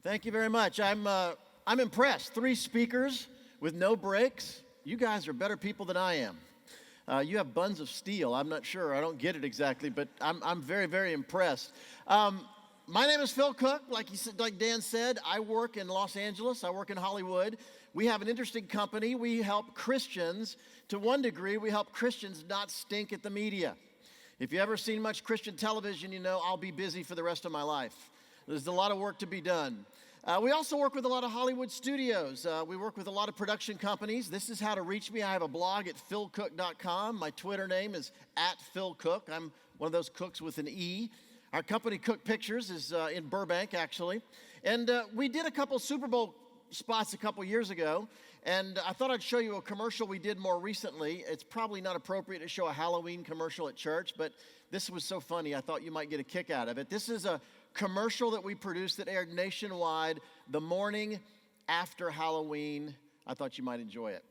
Thank you very much. I'm impressed. 3 speakers with no breaks. You guys are better people than I am. You have buns of steel. I'm not sure. I don't get it exactly, but I'm very, very impressed. My name is Phil Cooke. Like Dan said, I work in Los Angeles. I work in Hollywood. We have an interesting company. We help Christians, to one degree, we help Christians not stink at the media. If you've ever seen much Christian television, you know I'll be busy for the rest of my life. There's a lot of work to be done. We also work with a lot of Hollywood studios. We work with a lot of production companies. This is how to reach me. I have a blog at philcooke.com. My Twitter name is @PhilCooke. I'm one of those cooks with an E. Our company, Cooke Pictures, is in Burbank, actually. And we did a couple Super Bowl spots a couple years ago, and I thought I'd show you a commercial we did more recently. It's probably not appropriate to show a Halloween commercial at church, but this was so funny, I thought you might get a kick out of it. This is a commercial that we produced that aired nationwide the morning after Halloween. I thought you might enjoy it.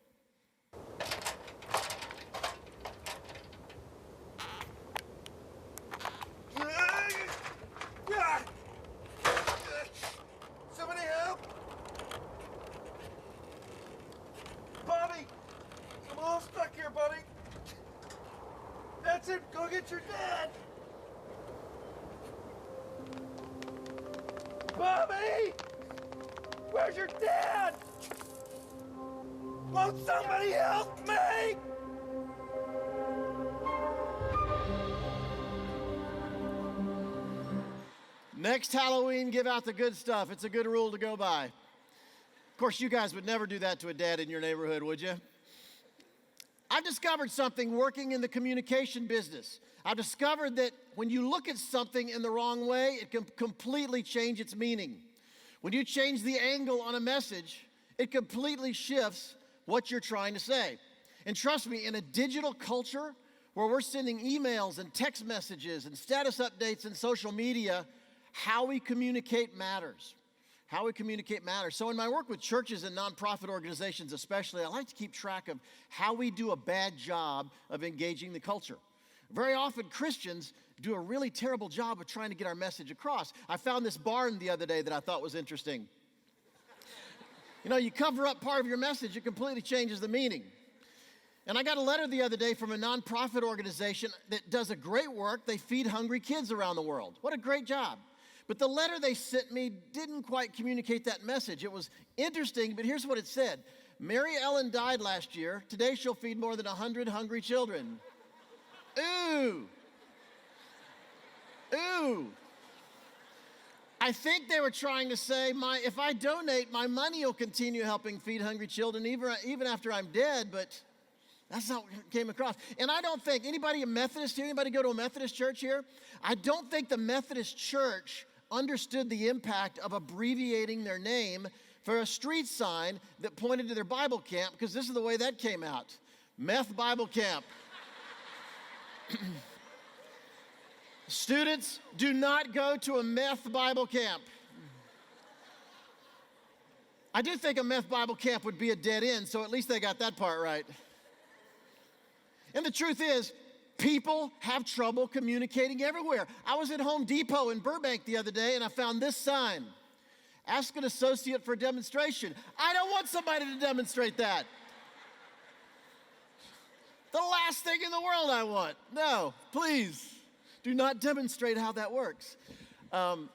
Somebody help! Bobby! I'm all stuck here, buddy. That's it, go get your dad! Bobby! Where's your dad? Won't somebody help me? Next Halloween, give out the good stuff. It's a good rule to go by. Of course, you guys would never do that to a dad in your neighborhood, would you? I've discovered something working in the communication business. I've discovered that when you look at something in the wrong way, it can completely change its meaning. When you change the angle on a message, it completely shifts what you're trying to say. And trust me, in a digital culture where we're sending emails and text messages and status updates and social media, how we communicate matters. How we communicate matters. So in my work with churches and nonprofit organizations especially, I like to keep track of how we do a bad job of engaging the culture. Very often Christians do a really terrible job of trying to get our message across. I found this barn the other day that I thought was interesting. You know, you cover up part of your message, it completely changes the meaning. And I got a letter the other day from a nonprofit organization that does a great work. They feed hungry kids around the world. What a great job. But the letter they sent me didn't quite communicate that message. It was interesting, but here's what it said. Mary Ellen died last year. Today she'll feed more than 100 hungry children. Ooh. Ooh. I think they were trying to say, if I donate, my money will continue helping feed hungry children even after I'm dead, but that's not what came across. And I don't think, anybody a Methodist here? Anybody go to a Methodist church here? I don't think the Methodist church understood the impact of abbreviating their name for a street sign that pointed to their Bible camp, because this is the way that came out. Meth Bible Camp. Students, do not go to a meth Bible camp. I do think a meth Bible camp would be a dead end, so at least they got that part right. And the truth is, people have trouble communicating everywhere. I was at Home Depot in Burbank the other day, and I found this sign. Ask an associate for a demonstration. I don't want somebody to demonstrate that. The last thing in the world I want. No, please, do not demonstrate how that works. And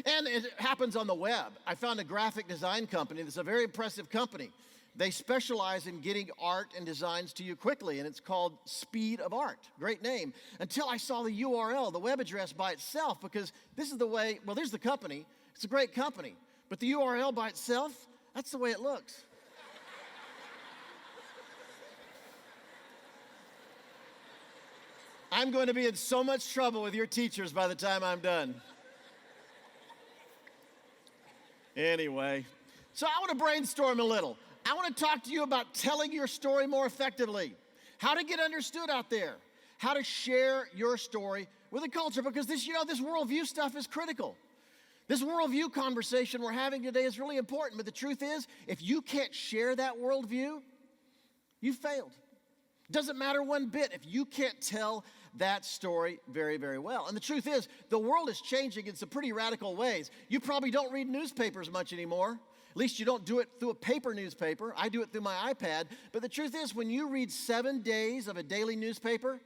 it happens on the web. I found a graphic design company that's a very impressive company. They specialize in getting art and designs to you quickly, and it's called Speed of Art. Great name. Until I saw the URL, the web address by itself, because this is the way, well, there's the company. It's a great company. But the URL by itself, that's the way it looks. I'm going to be in so much trouble with your teachers by the time I'm done. Anyway, so I want to brainstorm a little. I want to talk to you about telling your story more effectively, how to get understood out there, how to share your story with the culture, because this worldview stuff is critical. This worldview conversation we're having today is really important, but the truth is, if you can't share that worldview, you failed. Doesn't matter one bit if you can't tell that story very, very well. And the truth is, the world is changing in some pretty radical ways. You probably don't read newspapers much anymore. At least you don't do it through a paper newspaper. I do it through my iPad. But the truth is, when you read 7 days of a daily newspaper,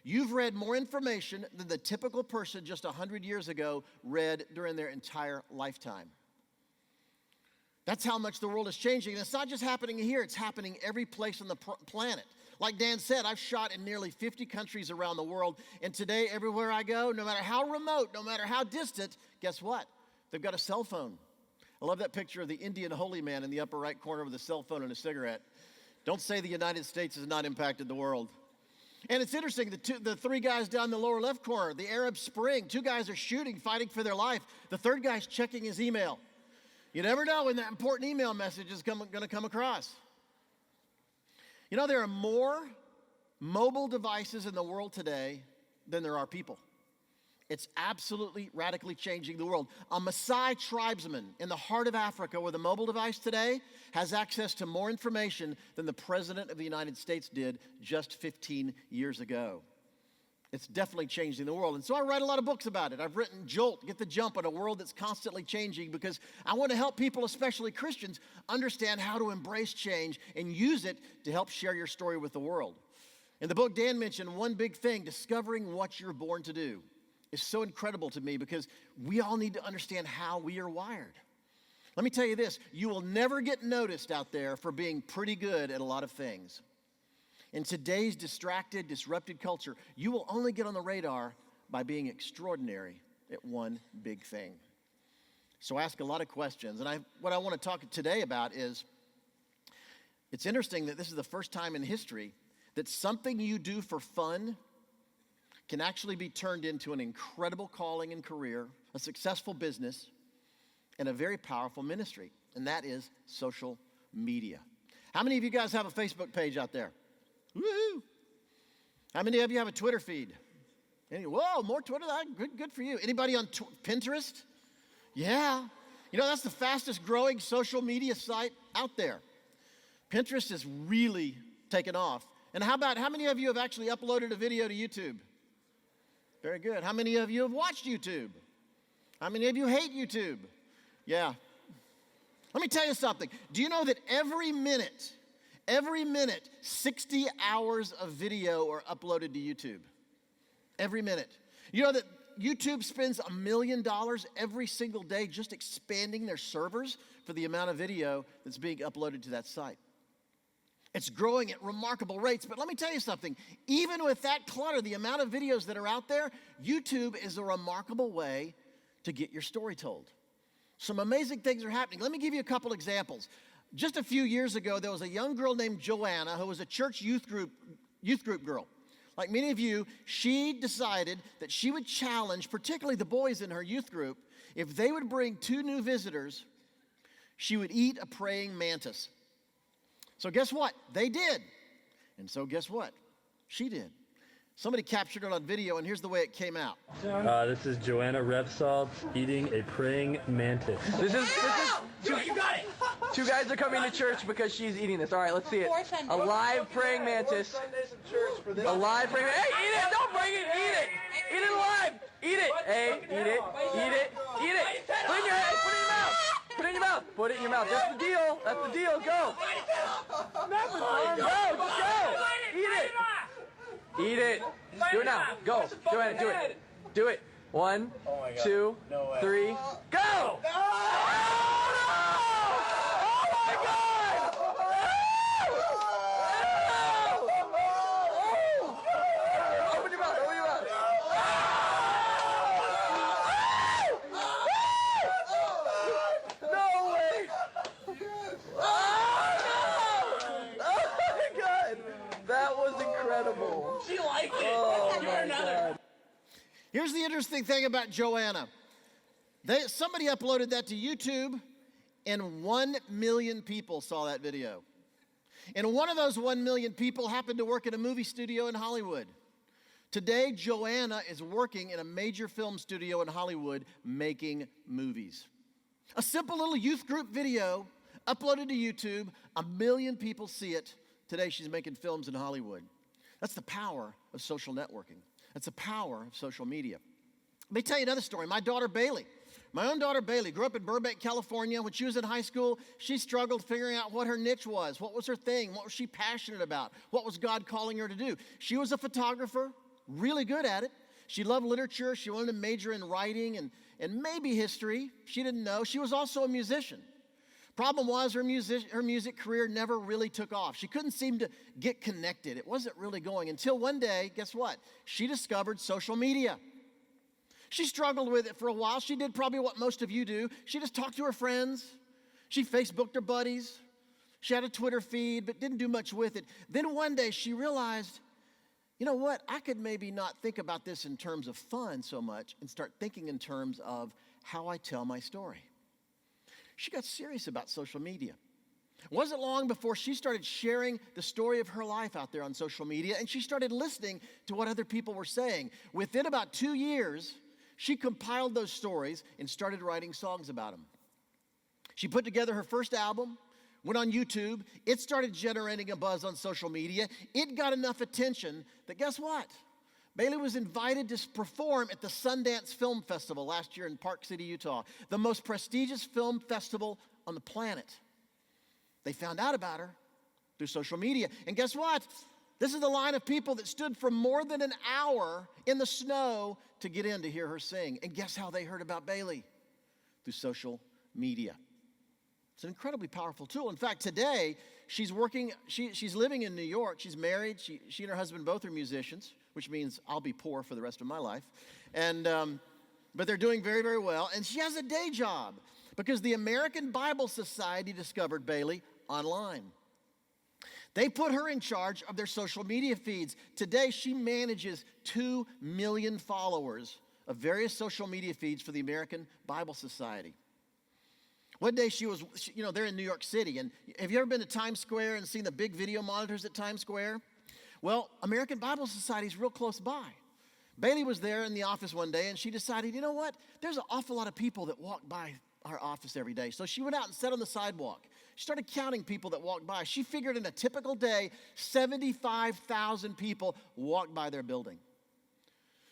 you've read more information than the typical person just 100 years ago read during their entire lifetime. That's how much the world is changing. And it's not just happening here, it's happening every place on the planet. Like Dan said, I've shot in nearly 50 countries around the world, and today, everywhere I go, no matter how remote, no matter how distant, guess what? They've got a cell phone. I love that picture of the Indian holy man in the upper right corner with a cell phone and a cigarette. Don't say the United States has not impacted the world. And it's interesting, the 3 guys down the lower left corner, the Arab Spring, 2 guys are shooting, fighting for their life. The 3rd guy's checking his email. You never know when that important email message is going to come across. You know, there are more mobile devices in the world today than there are people. It's absolutely radically changing the world. A Maasai tribesman in the heart of Africa with a mobile device today has access to more information than the President of the United States did just 15 years ago. It's definitely changing the world. And so I write a lot of books about it. I've written Jolt, Get the Jump on a World That's Constantly Changing, because I want to help people, especially Christians, understand how to embrace change and use it to help share your story with the world. In the book, Dan mentioned one big thing: discovering what you're born to do. Is so incredible to me because we all need to understand how we are wired. Let me tell you this, you will never get noticed out there for being pretty good at a lot of things. In today's distracted, disrupted culture, you will only get on the radar by being extraordinary at one big thing. So I ask a lot of questions, and what I want to talk today about is, it's interesting that this is the first time in history that something you do for fun can actually be turned into an incredible calling and career, a successful business, and a very powerful ministry, and that is social media. How many of you guys have a Facebook page out there? Woo-hoo! How many of you have a Twitter feed? Whoa, more Twitter? Good for you. Anybody on Pinterest? Yeah. You know, that's the fastest growing social media site out there. Pinterest has really taken off. And how many of you have actually uploaded a video to YouTube? Very good. How many of you have watched YouTube? How many of you hate YouTube? Yeah. Let me tell you something. Do you know that every minute, 60 hours of video are uploaded to YouTube? Every minute. You know that YouTube spends $1 million every single day just expanding their servers for the amount of video that's being uploaded to that site. It's growing at remarkable rates, but let me tell you something. Even with that clutter, the amount of videos that are out there, YouTube is a remarkable way to get your story told. Some amazing things are happening. Let me give you a couple examples. Just a few years ago, there was a young girl named Joanna who was a church youth group girl. Like many of you, she decided that she would challenge, particularly the boys in her youth group, if they would bring 2 new visitors, she would eat a praying mantis. So guess what? They did. And so guess what? She did. Somebody captured it on video, and here's the way it came out. This is Joanna Repsalt eating a praying mantis. This is you got it. 2 guys are coming to church because she's eating this. All right, let's see it. A live praying mantis. A live praying. Hey, eat it! Don't bring it. Eat it. Eat it alive. Eat it. Hey, eat it. Eat it. Eat it. Put it in your head. Put it in your mouth. Put it in your mouth. Put it in your mouth. That's the deal. That's the deal. Go. Go. Just go. Eat it. Eat it. Do it now. Go. Joanna, do it. Do it. 1, 2, 3, go! Oh, no! Oh my God! Oh! Open your mouth. Open your mouth. No way! Oh no! Oh my God! That was incredible. She liked it. Oh You're my another. God. Here's the interesting thing about Joanna. Somebody uploaded that to YouTube, and 1 million people saw that video. And one of those 1 million people happened to work in a movie studio in Hollywood. Today, Joanna is working in a major film studio in Hollywood making movies. A simple little youth group video uploaded to YouTube, 1 million people see it. Today, she's making films in Hollywood. That's the power of social networking. That's the power of social media. Let me tell you another story. My daughter Bailey, my own daughter Bailey, grew up in Burbank, California. When she was in high school, she struggled figuring out what her niche was. What was her thing? What was she passionate about? What was God calling her to do? She was a photographer, really good at it. She loved literature. She wanted to major in writing and maybe history. She didn't know. She was also a musician. Problem was her music career never really took off. She couldn't seem to get connected. It wasn't really going until one day, guess what? She discovered social media. She struggled with it for a while. She did probably what most of you do. She just talked to her friends. She Facebooked her buddies. She had a Twitter feed, but didn't do much with it. Then one day she realized, you know what? I could maybe not think about this in terms of fun so much and start thinking in terms of how I tell my story. She got serious about social media. It wasn't long before she started sharing the story of her life out there on social media, and she started listening to what other people were saying. Within about 2 years, she compiled those stories and started writing songs about them. She put together her first album, went on YouTube. It started generating a buzz on social media. It got enough attention that guess what? Bailey was invited to perform at the Sundance Film Festival last year in Park City, Utah, the most prestigious film festival on the planet. They found out about her through social media. And guess what? This is the line of people that stood for more than an hour in the snow to get in to hear her sing. And guess how they heard about Bailey? Through social media. It's an incredibly powerful tool. In fact, today, she's living in New York. She's married. She and her husband both are musicians, which means I'll be poor for the rest of my life. But they're doing very, very well. And she has a day job because the American Bible Society discovered Bailey online. They put her in charge of their social media feeds. Today, she manages 2 million followers of various social media feeds for the American Bible Society. One day they're in New York City, and have you ever been to Times Square and seen the big video monitors at Times Square? Well, American Bible Society is real close by. Bailey was there in the office one day, and she decided, you know what? There's an awful lot of people that walk by our office every day. So she went out and sat on the sidewalk. She started counting people that walked by. She figured in a typical day, 75,000 people walked by their building.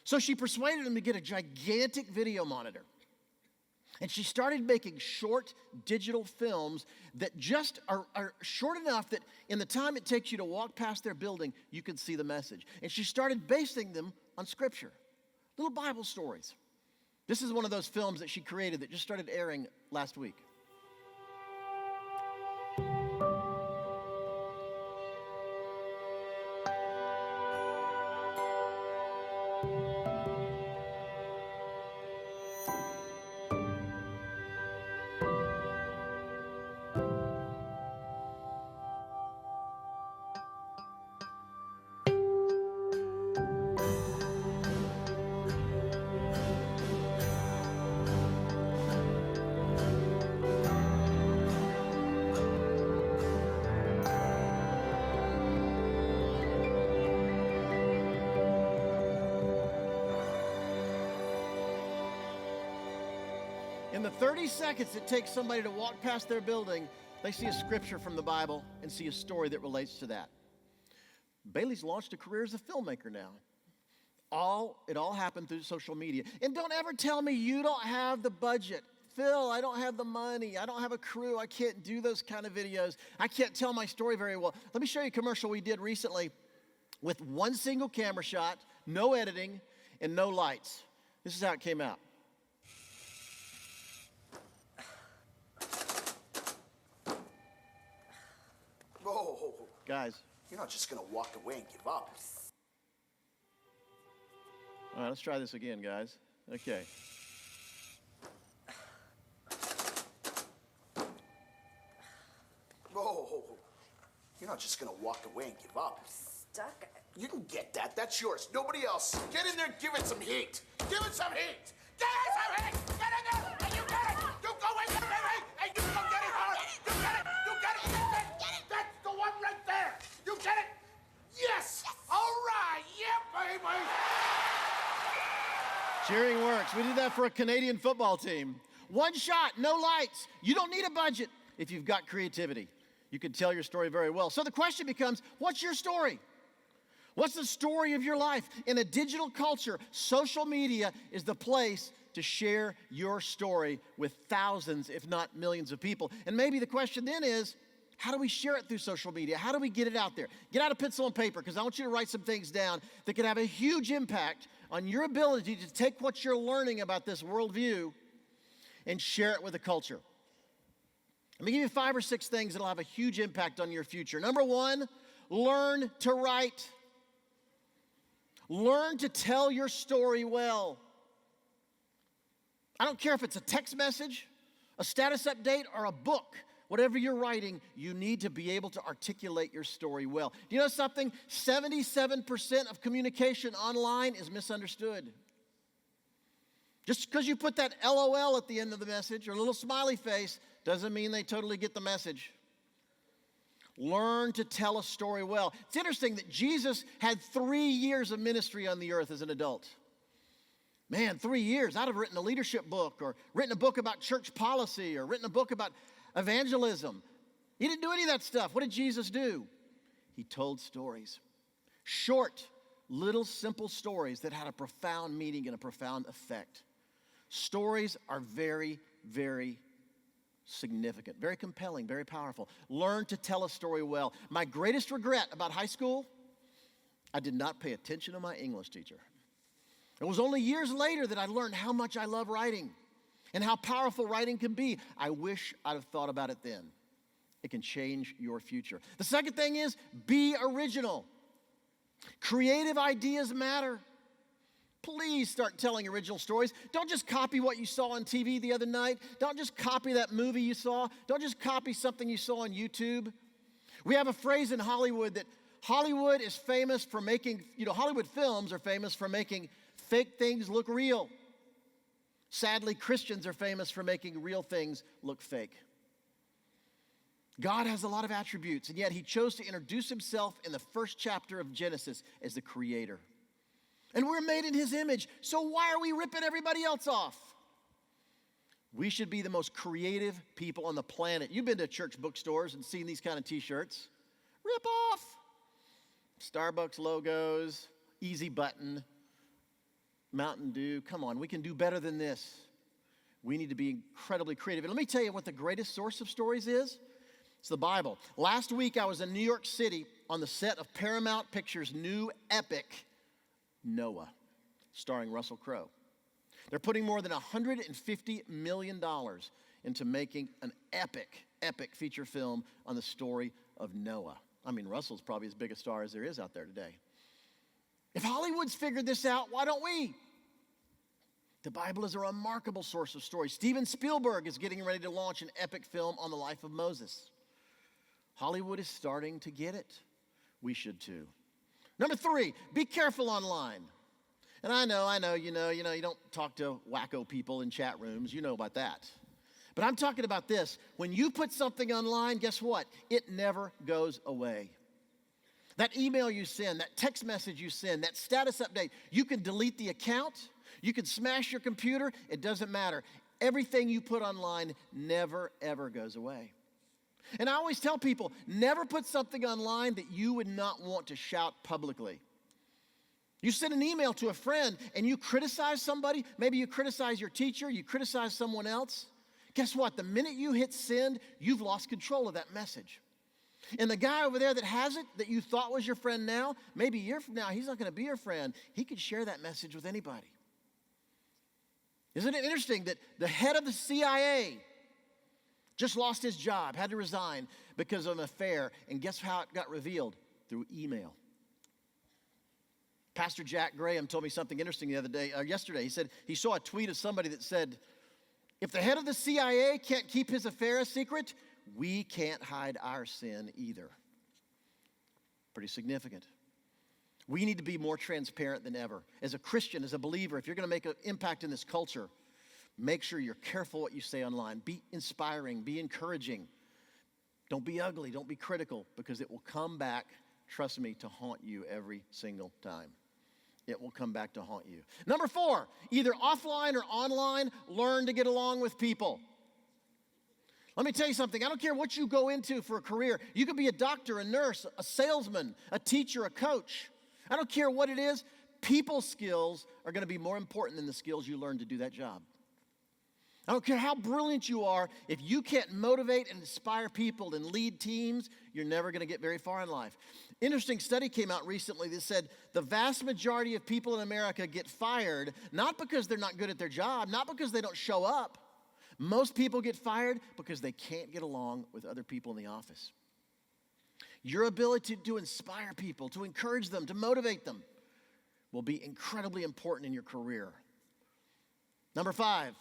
So she persuaded them to get a gigantic video monitor. And she started making short digital films that just are short enough that in the time it takes you to walk past their building, you can see the message. And she started basing them on Scripture, little Bible stories. This is one of those films that she created that just started airing last week. In the 30 seconds it takes somebody to walk past their building, they see a scripture from the Bible and see a story that relates to that. Bailey's launched a career as a filmmaker now. It all happened through social media. And don't ever tell me you don't have the budget. Phil, I don't have the money. I don't have a crew. I can't do those kind of videos. I can't tell my story very well. Let me show you a commercial we did recently with one single camera shot, no editing, and no lights. This is how it came out. Whoa. Guys. You're not just gonna walk away and give up. All right, let's try this again, guys. Okay. Whoa. You're not just gonna walk away and give up. Stuck. You can get that. That's yours. Nobody else. Get in there and give it some heat. Give it some heat. Get it some heat. Get in there and you get it. You go in there, baby, and you go get it hard. You get it. You get it. Get it. That's the one right there. You get it? Yes. All right. Yeah, baby. Cheering works. We did that for a Canadian football team. One shot, no lights. You don't need a budget if you've got creativity. You can tell your story very well. So the question becomes, what's your story? What's the story of your life? In a digital culture, social media is the place to share your story with thousands, if not millions of people. And maybe the question then is, how do we share it through social media? How do we get it out there? Get out a pencil and paper, because I want you to write some things down that can have a huge impact on your ability to take what you're learning about this worldview and share it with the culture. Let me give you 5 or 6 things that'll have a huge impact on your future. Number 1, learn to write. Learn to tell your story well. I don't care if it's a text message, a status update, or a book. Whatever you're writing, you need to be able to articulate your story well. Do you know something? 77% of communication online is misunderstood. Just because you put that LOL at the end of the message or a little smiley face doesn't mean they totally get the message. Learn to tell a story well. It's interesting that Jesus had 3 years of ministry on the earth as an adult. Man, 3 years. I'd have written a leadership book or written a book about church policy or written a book about evangelism. He didn't do any of that stuff. What did Jesus do? He told stories. Short, little, simple stories that had a profound meaning and a profound effect. Stories are very, very significant, very compelling, very powerful. Learn to tell a story well. My greatest regret about high school, I did not pay attention to my English teacher. It was only years later that I learned how much I love writing and how powerful writing can be. I wish I'd have thought about it then. It can change your future. The second thing is be original. Creative ideas matter. Please start telling original stories. Don't just copy what you saw on TV the other night. Don't just copy that movie you saw. Don't just copy something you saw on YouTube. We have a phrase in Hollywood that Hollywood is famous for making, Hollywood films are famous for making fake things look real. Sadly, Christians are famous for making real things look fake. God has a lot of attributes, and yet he chose to introduce himself in the first chapter of Genesis as the creator. And we're made in his image, so why are we ripping everybody else off? We should be the most creative people on the planet. You've been to church bookstores and seen these kind of t-shirts. Rip off. Starbucks logos, easy button, Mountain Dew. Come on, we can do better than this. We need to be incredibly creative. And let me tell you what the greatest source of stories is. It's the Bible. Last week I was in New York City on the set of Paramount Pictures' new epic, Noah, starring Russell Crowe. They're putting more than $150 million into making an epic feature film on the story of Noah. I mean, Russell's probably as big a star as there is out there today. If Hollywood's figured this out, why don't we? The Bible is a remarkable source of stories. Steven Spielberg is getting ready to launch an epic film on the life of Moses. Hollywood is starting to get it. We should too. Number 3, be careful online. And I know, you don't talk to wacko people in chat rooms. You know about that. But I'm talking about this. When you put something online, guess what? It never goes away. That email you send, that text message you send, that status update, you can delete the account. You can smash your computer. It doesn't matter. Everything you put online never, ever goes away. And I always tell people, never put something online that you would not want to shout publicly. You send an email to a friend and you criticize somebody, maybe you criticize your teacher, you criticize someone else. Guess what? The minute you hit send, you've lost control of that message. And the guy over there that has it, that you thought was your friend now, maybe a year from now, he's not going to be your friend. He could share that message with anybody. Isn't it interesting that the head of the CIA just lost his job, had to resign because of an affair, and guess how it got revealed? Through email. Pastor Jack Graham told me something interesting yesterday. He said he saw a tweet of somebody that said, if the head of the CIA can't keep his affair a secret, we can't hide our sin either. Pretty significant. We need to be more transparent than ever. As a Christian, as a believer, if you're going to make an impact in this culture, make sure you're careful what you say online. Be inspiring, be encouraging. Don't be ugly, don't be critical, because it will come back, trust me, to haunt you every single time. It will come back to haunt you. Number 4, either offline or online, learn to get along with people. Let me tell you something. I don't care what you go into for a career. You could be a doctor, a nurse, a salesman, a teacher, a coach. I don't care what it is, people skills are going to be more important than the skills you learn to do that job. I don't care how brilliant you are, if you can't motivate and inspire people and lead teams, you're never going to get very far in life. Interesting study came out recently that said the vast majority of people in America get fired not because they're not good at their job, not because they don't show up. Most people get fired because they can't get along with other people in the office. Your ability to inspire people, to encourage them, to motivate them will be incredibly important in your career. Number 5.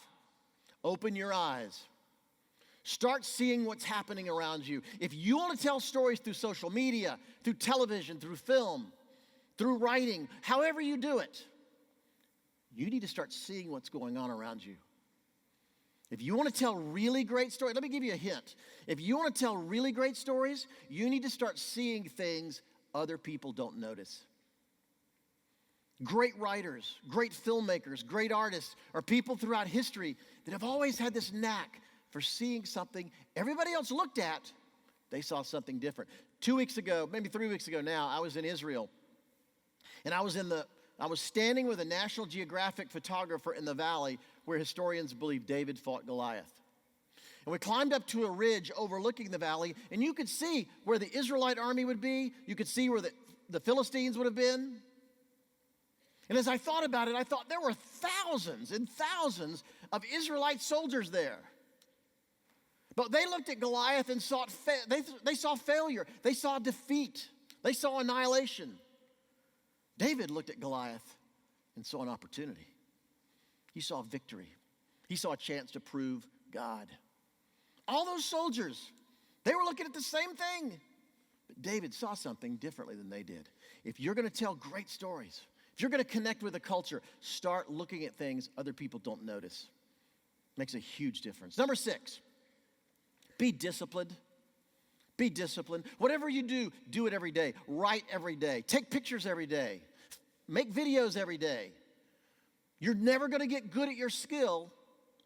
Open your eyes. Start seeing what's happening around you. If you want to tell stories through social media, through television, through film, through writing, however you do it, you need to start seeing what's going on around you. If you want to tell really great stories, let me give you a hint. If you want to tell really great stories, you need to start seeing things other people don't notice. Great writers, great filmmakers, great artists are people throughout history that have always had this knack for seeing something everybody else looked at. They saw something different. 2 weeks ago, maybe 3 weeks ago now, I was in Israel. And I was standing with a National Geographic photographer in the valley where historians believe David fought Goliath. And we climbed up to a ridge overlooking the valley, and you could see where the Israelite army would be. You could see where the Philistines would have been. And as I thought about it, I thought there were thousands and thousands of Israelite soldiers there. But they looked at Goliath and they saw failure. They saw defeat. They saw annihilation. David looked at Goliath and saw an opportunity. He saw victory. He saw a chance to prove God. All those soldiers, they were looking at the same thing. But David saw something differently than they did. If you're going to tell great stories, if you're going to connect with a culture, start looking at things other people don't notice. Makes a huge difference. Number 6, be disciplined. Be disciplined. Whatever you do, do it every day. Write every day. Take pictures every day. Make videos every day. You're never going to get good at your skill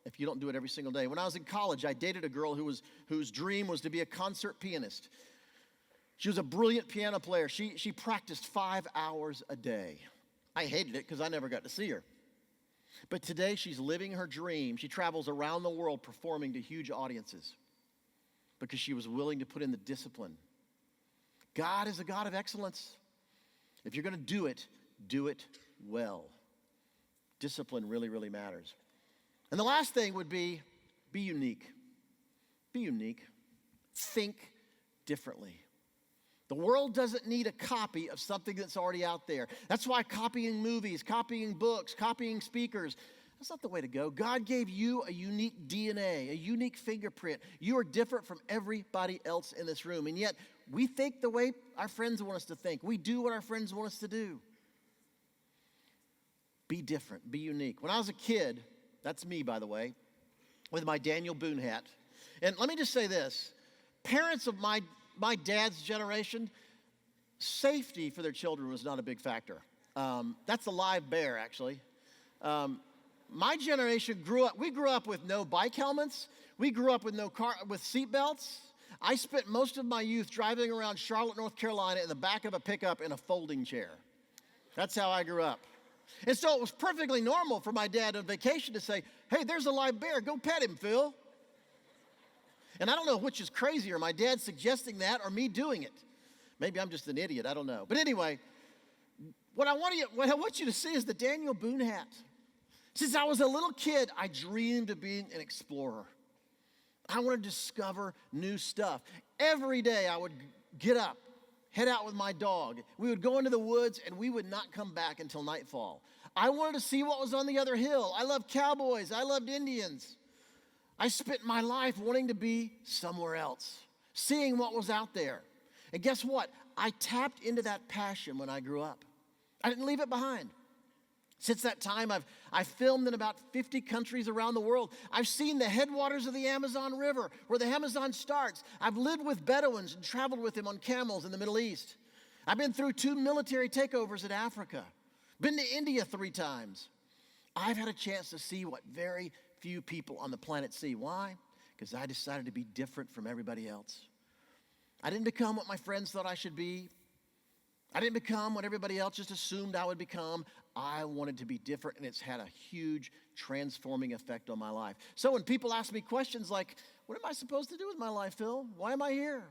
if you don't do it every single day. When I was in college, I dated a girl whose dream was to be a concert pianist. She was a brilliant piano player. She practiced 5 hours a day. I hated it because I never got to see her. But today she's living her dream. She travels around the world performing to huge audiences because she was willing to put in the discipline. God is a God of excellence. If you're going to do it well. Discipline really, really matters. And the last thing would be unique. Be unique. Think differently. The world doesn't need a copy of something that's already out there. That's why copying movies, copying books, copying speakers, that's not the way to go. God gave you a unique DNA, a unique fingerprint. You are different from everybody else in this room. And yet, we think the way our friends want us to think. We do what our friends want us to do. Be different. Be unique. When I was a kid, that's me, by the way, with my Daniel Boone hat. And let me just say this. Parents of my dad's generation, safety for their children was not a big factor. That's a live bear, actually. My generation we grew up with no bike helmets. We grew up with with seat belts. I spent most of my youth driving around Charlotte, North Carolina in the back of a pickup in a folding chair. That's how I grew up. And so it was perfectly normal for my dad on vacation to say, "Hey, there's a live bear, go pet him, Phil." And I don't know which is crazier, my dad suggesting that or me doing it. Maybe I'm just an idiot, I don't know. But anyway, what I want you to see is the Daniel Boone hat. Since I was a little kid, I dreamed of being an explorer. I wanted to discover new stuff. Every day I would get up, head out with my dog. We would go into the woods and we would not come back until nightfall. I wanted to see what was on the other hill. I loved cowboys. I loved Indians. I spent my life wanting to be somewhere else, seeing what was out there. And guess what? I tapped into that passion when I grew up. I didn't leave it behind. Since that time, I've filmed in about 50 countries around the world. I've seen the headwaters of the Amazon River, where the Amazon starts. I've lived with Bedouins and traveled with them on camels in the Middle East. I've been through 2 military takeovers in Africa. Been to India 3 times. I've had a chance to see what very few people on the planet see. Why? Because I decided to be different from everybody else. I didn't become what my friends thought I should be. I didn't become what everybody else just assumed I would become. I wanted to be different, and it's had a huge transforming effect on my life. So when people ask me questions like, what am I supposed to do with my life, Phil? Why am I here?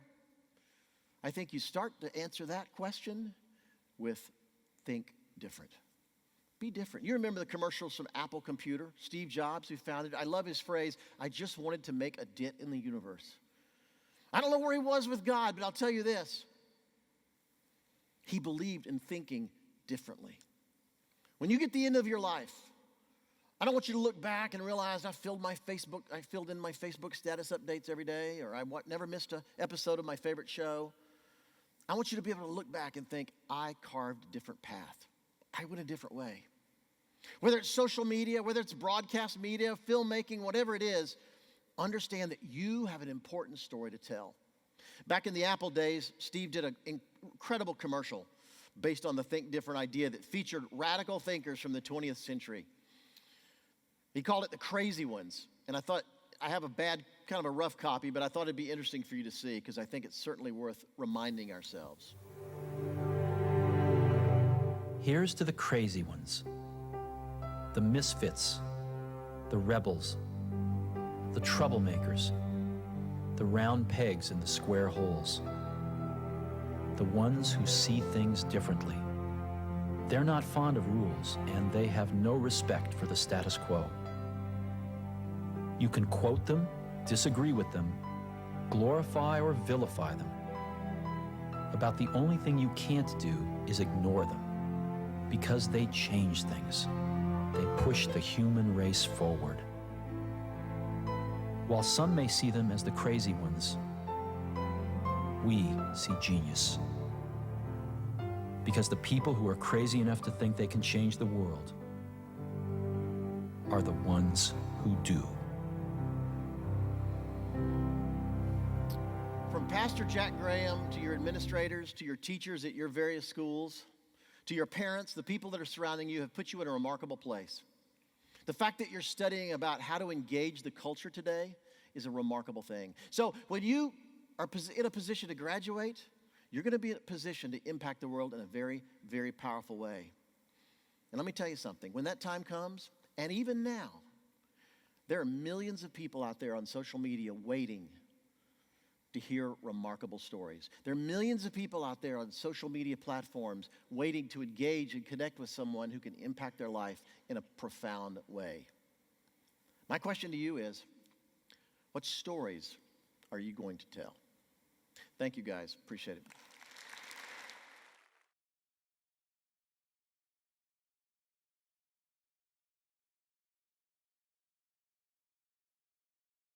I think you start to answer that question with think different. Be different. You remember the commercials from Apple Computer? Steve Jobs, who founded it. I love his phrase, I just wanted to make a dent in the universe. I don't know where he was with God, but I'll tell you this. He believed in thinking differently. When you get to the end of your life, I don't want you to look back and realize I filled in my Facebook status updates every day, or I never missed an episode of my favorite show. I want you to be able to look back and think, I carved a different path. I went a different way. Whether it's social media, whether it's broadcast media, filmmaking, whatever it is, understand that you have an important story to tell. Back in the Apple days, Steve did an incredible commercial based on the Think Different idea that featured radical thinkers from the 20th century. He called it the crazy ones. And I thought, I have a kind of a rough copy, but I thought it'd be interesting for you to see because I think it's certainly worth reminding ourselves. Here's to the crazy ones, the misfits, the rebels, the troublemakers, the round pegs in the square holes, the ones who see things differently. They're not fond of rules, and they have no respect for the status quo. You can quote them, disagree with them, glorify or vilify them. About the only thing you can't do is ignore them, because they change things. They push the human race forward. While some may see them as the crazy ones, we see genius. Because the people who are crazy enough to think they can change the world are the ones who do. From Pastor Jack Graham to your administrators, to your teachers at your various schools, to your parents, the people that are surrounding you have put you in a remarkable place. The fact that you're studying about how to engage the culture today is a remarkable thing. So when you are in a position to graduate, you're going to be in a position to impact the world in a very, very powerful way. And let me tell you something. When that time comes, and even now, there are millions of people out there on social media waiting to hear remarkable stories. There are millions of people out there on social media platforms waiting to engage and connect with someone who can impact their life in a profound way. My question to you is, what stories are you going to tell? Thank you guys, appreciate it.